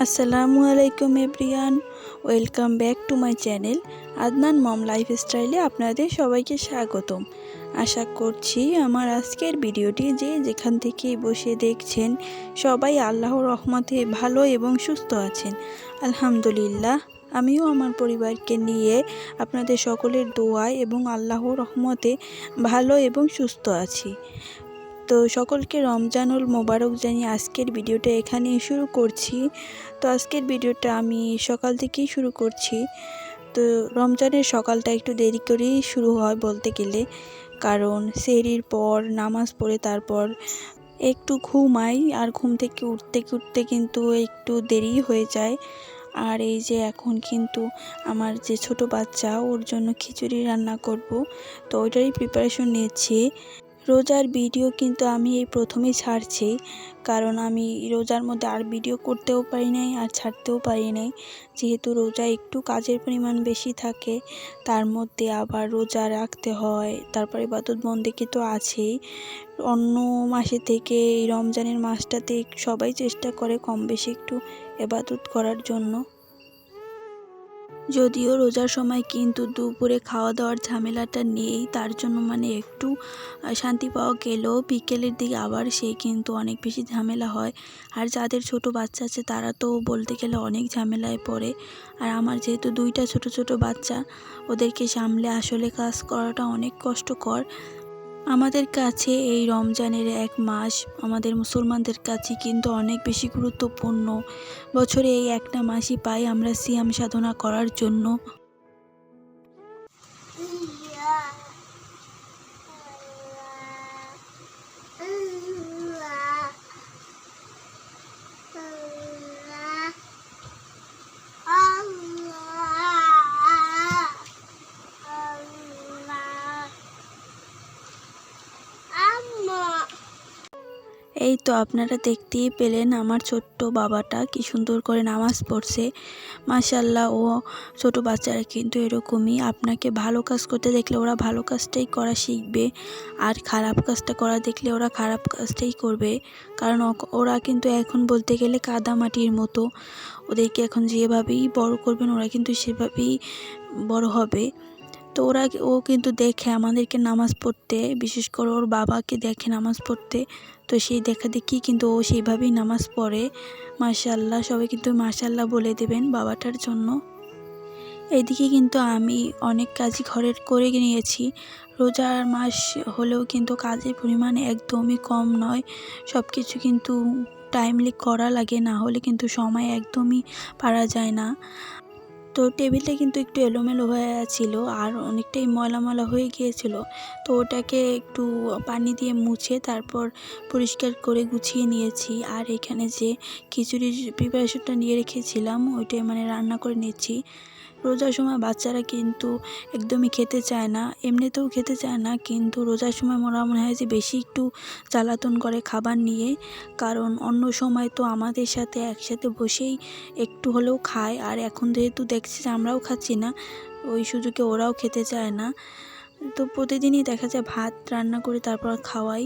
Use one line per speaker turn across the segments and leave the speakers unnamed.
আসসালামু আলাইকুম everyone, welcome back to my channel Adnan mom লাইফস্টাইলে আপনাদের সবাইকে স্বাগতম। আশা করছি আমার আজকের ভিডিওটি যে যেখান থেকে বসে দেখছেন সবাই আল্লাহর রহমতে ভালো এবং সুস্থ আছেন। আলহামদুলিল্লাহ, আমিও আমার পরিবারকে নিয়ে আপনাদের সকলের দোয়ায় এবং আল্লাহর রহমতে ভালো এবং সুস্থ আছি। তো সকলকে রমজানুল মোবারক জানিয়ে আজকের ভিডিওটা এখানেই শুরু করছি। তো আজকের ভিডিওটা আমি সকাল থেকেই শুরু করছি। তো রমজানের সকালটা একটু দেরি করেই শুরু হয় বলতে গেলে, কারণ সেহরির পর নামাজ পড়ে তারপর একটু ঘুমাই, আর ঘুম থেকে উঠতে কিন্তু একটু দেরি হয়ে যায়। আর এই যে এখন কিন্তু আমার যে ছোট বাচ্চা, ওর জন্য খিচুড়ি রান্না করব, তো ওইটারই প্রিপারেশন নিচ্ছি। রোজার ভিডিও কিন্তু আমি এই প্রথমেই ছাড়ছি, কারণ আমি রোজার মধ্যে আর ভিডিও করতেও পারি নাই আর ছাড়তেও পারি নাই, যেহেতু রোজা একটু কাজের পরিমাণ বেশি থাকে, তার মধ্যে আবার রোজা রাখতে হয়, তারপরে ইবাদত বন্দেগী তো আছেই। অন্য মাসে থেকে এই রমজানের মাসটাতে সবাই চেষ্টা করে কম বেশি একটু ইবাদত করার জন্য। যদিও রোজার সময় কিন্তু দুপুরে খাওয়া দাওয়ার ঝামেলাটা নেই, তার জন্য একটু শান্তি পাওয়া গেলেও বিকেলের দিকে আবার সেই কিন্তু অনেক বেশি ঝামেলা হয়। আর যাদের ছোট বাচ্চা আছে তারা তো বলতে গেলে অনেক ঝামেলায় পড়ে। আর আমার যেহেতু দুইটা ছোট ছোট বাচ্চা, ওদেরকে সামলে আসলে কাজ করাটা অনেক কষ্টকর। আমাদের কাছে এই রমজানের এক মাস আমাদের মুসলমানদের কাছে কিন্তু অনেক বেশি গুরুত্বপূর্ণ। বছরে এই একটা মাসই পাই আমরা সিয়াম সাধনা করার জন্য। এই তো আপনারা দেখতেই পেলেন আমার ছোট্ট বাবাটা কি সুন্দর করে নামাজ পড়ছে। মাশাআল্লাহ, ও ছোট বাচ্চারা কিন্তু এরকমই, আপনাকে ভালো কাজ করতে দেখলে ওরা ভালো কাজটাই করা শিখবে, আর খারাপ কাজটা করা দেখলে ওরা খারাপ কাজটাই করবে। কারণ ওরা কিন্তু এখন বলতে গেলে কাদা মাটির মতো, ওদেরকে এখন যেভাবেই বড় করবেন ওরা কিন্তু সেভাবেই বড় হবে। তো ও কিন্তু দেখে আমাদেরকে নামাজ পড়তে, বিশেষ করে ওর বাবাকে দেখে নামাজ পড়তে, তো সেই দেখা দেখি কিন্তু ও সেইভাবেই নামাজ পড়ে। মাশাআল্লাহ, সবাই কিন্তু মাশাআল্লাহ বলে দেবেন বাবাটার জন্য। এইদিকে কিন্তু আমি অনেক কাজই ঘরের করে নিয়েছি। রোজার মাস হলেও কিন্তু কাজের পরিমাণ একদমই কম নয়, সব কিছু কিন্তু টাইমলি করা লাগে, না হলে কিন্তু সময় একদমই পারা যায় না। তো টেবিলটা কিন্তু একটু এলোমেলো হয়ে ছিল আর অনেকটাই ময়লা ময়লা হয়ে গিয়েছিল, তো ওটাকে একটু পানি দিয়ে মুছে তারপর পরিষ্কার করে গুছিয়ে নিয়েছি। আর এখানে যে খিচুড়ির প্রিপারেশনটা নিয়ে রেখেছিলাম ওইটাই রান্না করে নিচ্ছি। রোজার সময় বাচ্চারা কিন্তু একদমই খেতে চায় না, এমনিতেও খেতে চায় না, কিন্তু রোজার সময় মনে হয় যে বেশি একটু জ্বালাতন করে খাবার নিয়ে। কারণ অন্য সময় তো আমাদের সাথে একসাথে বসেই একটু হলেও খায়, আর এখন যেহেতু দেখছি যে আমরাও খাচ্ছি না, ওই সুযোগে ওরাও খেতে চায় না। তো প্রতিদিনই দেখা যায় ভাত রান্না করে তারপর খাওয়াই।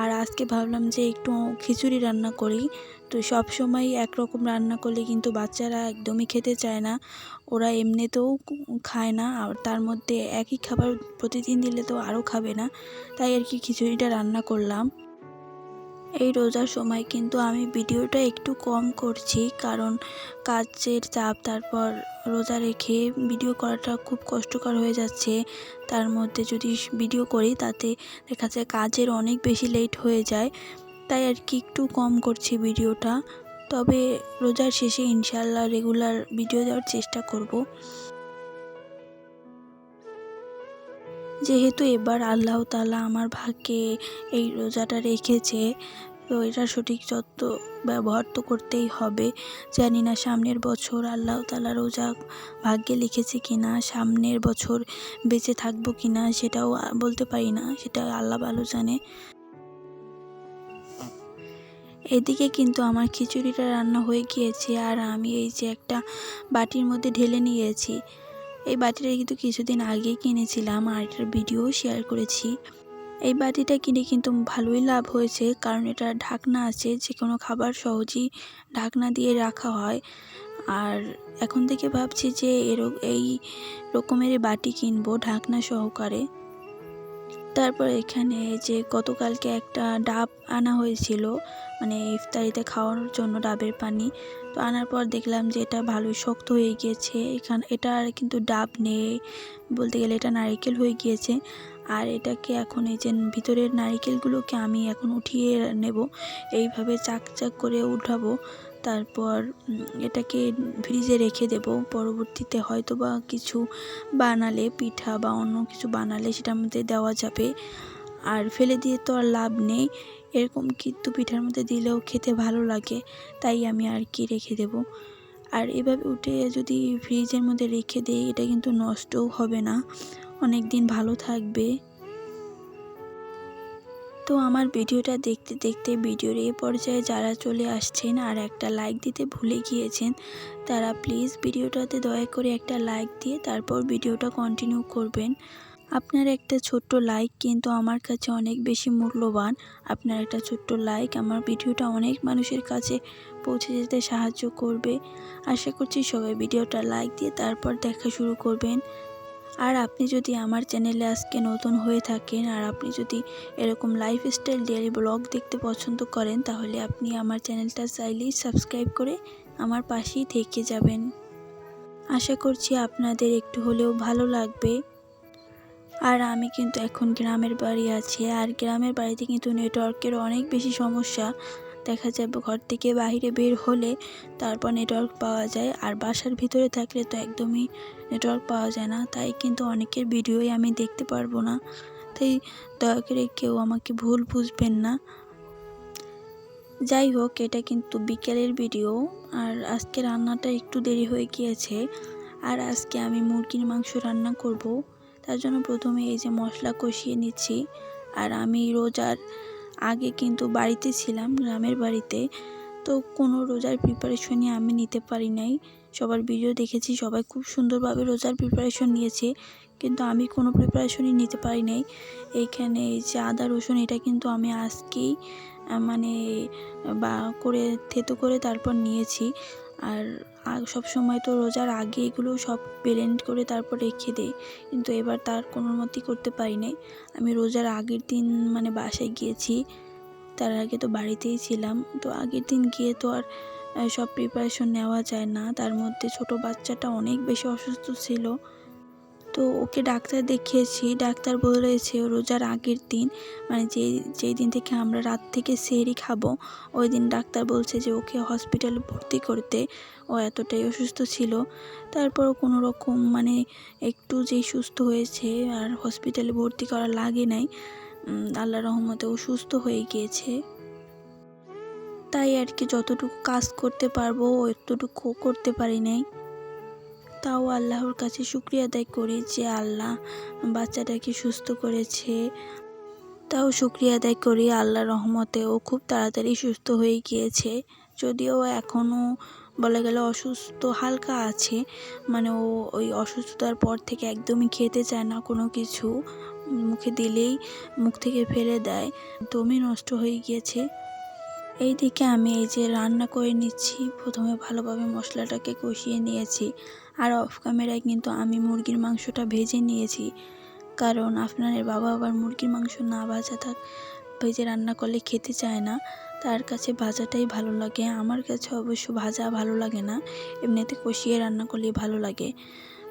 আর আজকে ভাবলাম যে একটু খিচুড়ি রান্না করি। তো সব সময় একরকম রান্না করলে কিন্তু বাচ্চারা একদমই খেতে চায় না, ওরা এমনিতেও খায় না, আর তার মধ্যে একই খাবার প্রতিদিন দিলে তো আরও খাবে না, তাই আর কি খিচুড়িটা রান্না করলাম। এই রোজার সময় কিন্তু আমি ভিডিওটা একটু কম করছি, কারণ কাজের চাপ, তারপর রোজা রেখে ভিডিও করাটা খুব কষ্টকর হয়ে যাচ্ছে। তার মধ্যে যদি ভিডিও করি তাতে দেখা যায় কাজের অনেক বেশি লেট হয়ে যায়, তাই আর কি একটু কম করছি ভিডিওটা। তবে রোজার শেষে ইনশাআল্লাহ রেগুলার ভিডিও দেওয়ার চেষ্টা করব। যেহেতু এবার আল্লাহ তাআলা আমার ভাগ্যে এই রোজাটা রেখেছে, তো এটার সঠিক যত্ন ব্যবহার তো করতেই হবে। জানি না সামনের বছর আল্লাহ তাআলা রোজা ভাগ্যে লিখেছে কিনা, সামনের বছর বেঁচে থাকবো কিনা সেটাও বলতে পারি না, সেটা আল্লাহ ভালো জানে। এদিকে কিন্তু আমার খিচুড়িটা রান্না হয়ে গিয়েছে, আর আমি এই যে একটা বাটির মধ্যে ঢেলে নিয়েছি। এই বাটিটা কিন্তু কিছুদিন আগেই কিনেছিলাম, আর এটার ভিডিও শেয়ার করেছি। এই বাটিটা কিনে কিন্তু ভালোই লাভ হয়েছে, কারণ এটা ঢাকনা আছে, যে কোনো খাবার সহজেই ঢাকনা দিয়ে রাখা হয়। আর এখন থেকে ভাবছি যে এই রকমের বাটি কিনবো ঢাকনা সহকারে। তারপর এখানে যে গতকালকে একটা ডাব আনা হয়েছিল, মানে ইফতারিতে খাওয়ানোর জন্য ডাবের পানি। তো আনার পর দেখলাম যে এটা ভালোই শক্ত হয়ে গিয়েছে। এটা আর কিন্তু ডাব নেই, বলতে গেলে এটা নারকেল হয়ে গিয়েছে। আর এটাকে এখন এই যে ভিতরের নারকেলগুলোকে আমি এখন উঠিয়ে নেব, এইভাবে চাক চাক করে উঠাবো। তারপর এটাকে ফ্রিজে রেখে দেব, পরবর্তীতে হয়তো বা কিছু বানালে, পিঠা বা অন্য কিছু বানালে সেটার মধ্যে দেওয়া যাবে। আর ফেলে দিয়ে তো আর লাভ নেই, এরকম কিন্তু পিঠার মধ্যে দিলেও খেতে ভালো লাগে, তাই আমি আর কি রেখে দেব। আর এভাবে উঠে যদি ফ্রিজের মধ্যে রেখে দেই, এটা কিন্তু নষ্টও হবে না, অনেক দিন ভালো থাকবে। তো আমার ভিডিওটা দেখতে দেখতে ভিডিওর এই পর্যায়ে যারা চলে আসছেন আর একটা লাইক দিতে ভুলে গিয়েছেন, তারা প্লিজ ভিডিওটাতে দয়া করে একটা লাইক দিয়ে তারপর ভিডিওটা কন্টিনিউ করবেন। আপনার একটা ছোট্ট লাইক কিন্তু আমার কাছে অনেক বেশি মূল্যবান। আপনার একটা ছোট্ট লাইক আমার ভিডিওটা অনেক মানুষের কাছে পৌঁছে যেতে সাহায্য করবে। আশা করছি সবাই ভিডিওটা লাইক দিয়ে তারপর দেখা শুরু করবেন। আর আপনি যদি আমার চ্যানেলে আজকে নতুন হয়ে থাকেন, আর আপনি যদি এরকম লাইফস্টাইল ডেইলি ব্লগ দেখতে পছন্দ করেন, তাহলে আপনি আমার চ্যানেলটা চাইলেই সাবস্ক্রাইব করে আমার পাশেই থেকে যাবেন। আশা করছি আপনাদের একটু হলেও ভালো লাগবে। আর আমি কিন্তু এখন গ্রামের বাড়ি আছি, আর গ্রামের বাড়িতে কিন্তু নেটওয়ার্কের অনেক বেশি সমস্যা। দেখা যায় ঘর থেকে বাইরে বের হলে তারপর নেটওয়ার্ক পাওয়া যায়, আর বাসার ভিতরে থাকলে তো একদমই নেটওয়ার্ক পাওয়া যায় না। তাই কিন্তু অনেকের ভিডিওই আমি দেখতে পারবো না, তাই দয়া করে কেউ আমাকে ভুল বুঝবেন না। যাই হোক, এটা কিন্তু বিকেলের ভিডিও, আর আজকে রান্নাটা একটু দেরি হয়ে গিয়েছে। আর আজকে আমি মুরগির মাংস রান্না করব। তার জন্য প্রথমে এই যে মশলা কষিয়ে নিচ্ছি। আর আমি রোজার আগে কিন্তু বাড়িতে ছিলাম, গ্রামের বাড়িতে, তো কোনো রোজার প্রিপারেশনই আমি নিতে পারি নাই। সবার ভিডিও দেখেছি, সবাই খুব সুন্দরভাবে রোজার প্রিপারেশন নিয়েছে, কিন্তু আমি কোনো প্রিপারেশনই নিতে পারি নাই। এইখানে এই যে আদা রসুন, এটা কিন্তু আমি আজকেই মানে করে থেতো করে তারপর নিয়েছি। আর সব সময় তো রোজার আগে এগুলো সব ব্লেন্ড করে তারপর রেখে দেই, কিন্তু এবার তার কোনো মতেই করতে পারি নাই। আমি রোজার আগের দিন মানে বাসায় গিয়েছি, তার আগে তো বাড়িতেই ছিলাম। তো আগের দিন গিয়ে তো আর সব প্রিপারেশন নেওয়া যায় না, তার মধ্যে ছোট বাচ্চাটা অনেক বেশি অসুস্থ ছিল। তো ওকে ডাক্তার দেখিয়েছি, ডাক্তার বলেছে রোজার আগের দিন, মানে যেই দিন থেকে আমরা রাত থেকে সেহরি খাবো, ওই দিন ডাক্তার বলছে যে ওকে হসপিটালে ভর্তি করতে। ও এতটাই অসুস্থ ছিল, তারপরও কোনো রকম মানে একটু যেই সুস্থ হয়েছে, আর হসপিটালে ভর্তি করা লাগে নাই। আল্লাহর রহমতে ও সুস্থ হয়ে গিয়েছে। তাই আর কি যতটুকু কাজ করতে পারবো এতটুকু করতে পারি নাই। তাও আল্লাহর কাছে শুকরিয়া আদায় করি যে আল্লাহ বাচ্চাটাকে সুস্থ করেছে। তাও শুকরিয়া আদায় করি আল্লাহর রহমতে ও খুব তাড়াতাড়ি সুস্থ হয়ে গিয়েছে। যদিও এখনও বলা গেলে অসুস্থ হালকা আছে, মানে ও ওই অসুস্থতার পর থেকে একদমই খেতে চায় না কোনো কিছু, মুখে দিলেই মুখ থেকে ফেলে দেয়, একদমই নষ্ট হয়ে গিয়েছে। এইদিকে আমি এই যে রান্না করে নিচ্ছি, প্রথমে ভালোভাবে মশলাটাকে কষিয়ে নিয়েছি। আর অফ ক্যামেরায় কিন্তু আমি মুরগির মাংসটা ভেজে নিয়েছি, কারণ আপনার বাবা আবার মুরগির মাংস না ভেজে রান্না করলে খেতে চায় না, তার কাছে ভাজাটাই ভালো লাগে। আমার কাছে অবশ্য ভাজা ভালো লাগে না, এমনিতে কষিয়ে রান্না করলেই ভালো লাগে।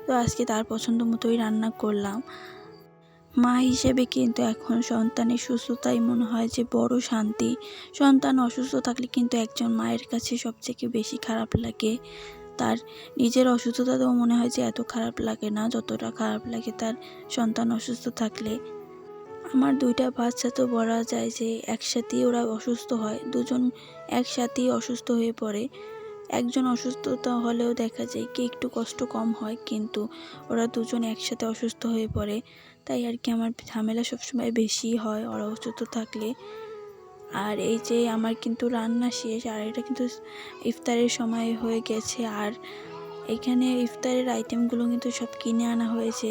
তো আজকে তার পছন্দ মতোই রান্না করলাম। মা হিসেবে কিন্তু এখন সন্তানের সুস্থতাই মনে হয় যে বড় শান্তি। সন্তান অসুস্থ থাকলে কিন্তু একজন মায়ের কাছে সবথেকে বেশি খারাপ লাগে। তার নিজের অসুস্থতাতেও মনে হয় যে এত খারাপ লাগে না, যতটা খারাপ লাগে তার সন্তান অসুস্থ থাকলে। আমার দুইটা বাচ্চা তো বলা যায় যে একসাথেই ওরা অসুস্থ হয়, দুজন একসাথেই অসুস্থ হয়ে পড়ে। একজন অসুস্থতা হলেও দেখা যায় কি একটু কষ্ট কম হয়, কিন্তু ওরা দুজন একসাথে অসুস্থ হয়ে পড়ে। তাই আর কি আমার ঝামেলা সবসময় বেশি হয় ওরা অসুস্থ থাকলে। আর এই যে আমার কিন্তু রান্না শেষ, আর এটা কিন্তু ইফতারের সময় হয়ে গেছে। আর এখানে ইফতারের আইটেমগুলো কিন্তু সব কিনে আনা হয়েছে,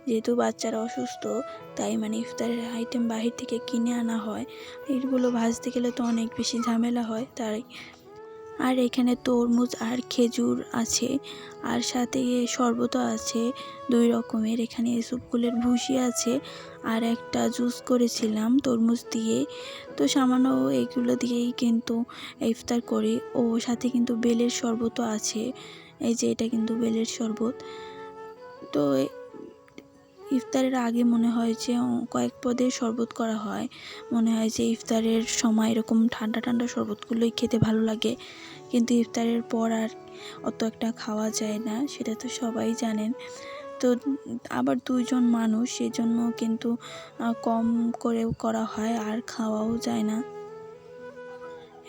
যেহেতু বাচ্চারা অসুস্থ তাই মানে ইফতারের আইটেম বাহির থেকে কিনে আনা হয়। এগুলো ভাজতে গেলে তো অনেক বেশি ঝামেলা হয় তাই। আর এখানে তরমুজ আর খেজুর আছে, আর সাথে শরবতও আছে 2 রকমের। এখানে ইসবগুলের ভুসি আছে আর একটা জুস করেছিলাম তরমুজ দিয়ে। তো সামান্য এগুলো দিয়েই কিন্তু ইফতার করি। ও সাথে কিন্তু বেলের শরবতও আছে। এই যে এটা কিন্তু বেলের শরবত। তো ইফতারের আগে মনে হয় যে কয়েক পদের শরবত করা হয়। মনে হয় যে ইফতারের সময় এরকম ঠান্ডা ঠান্ডা শরবতগুলোই খেতে ভালো লাগে, কিন্তু ইফতারের পর আর অত একটা খাওয়া যায় না, সেটা তো সবাই জানেন। তো আবার 2 জন মানুষ, সেজন্য কিন্তু কম করেও করা হয় আর খাওয়াও যায় না।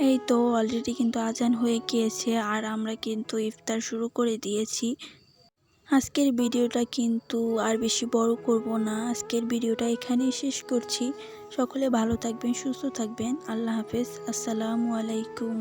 এই তো অলরেডি কিন্তু আজান হয়ে গিয়েছে আর আমরা কিন্তু ইফতার শুরু করে দিয়েছি। আজকের ভিডিওটা কিন্তু আর বেশি বড় করব না। আজকের ভিডিওটা এখানেই শেষ করছি। সকলে ভালো থাকবেন, সুস্থ থাকবেন। আল্লাহ হাফেজ। আসসালামু আলাইকুম।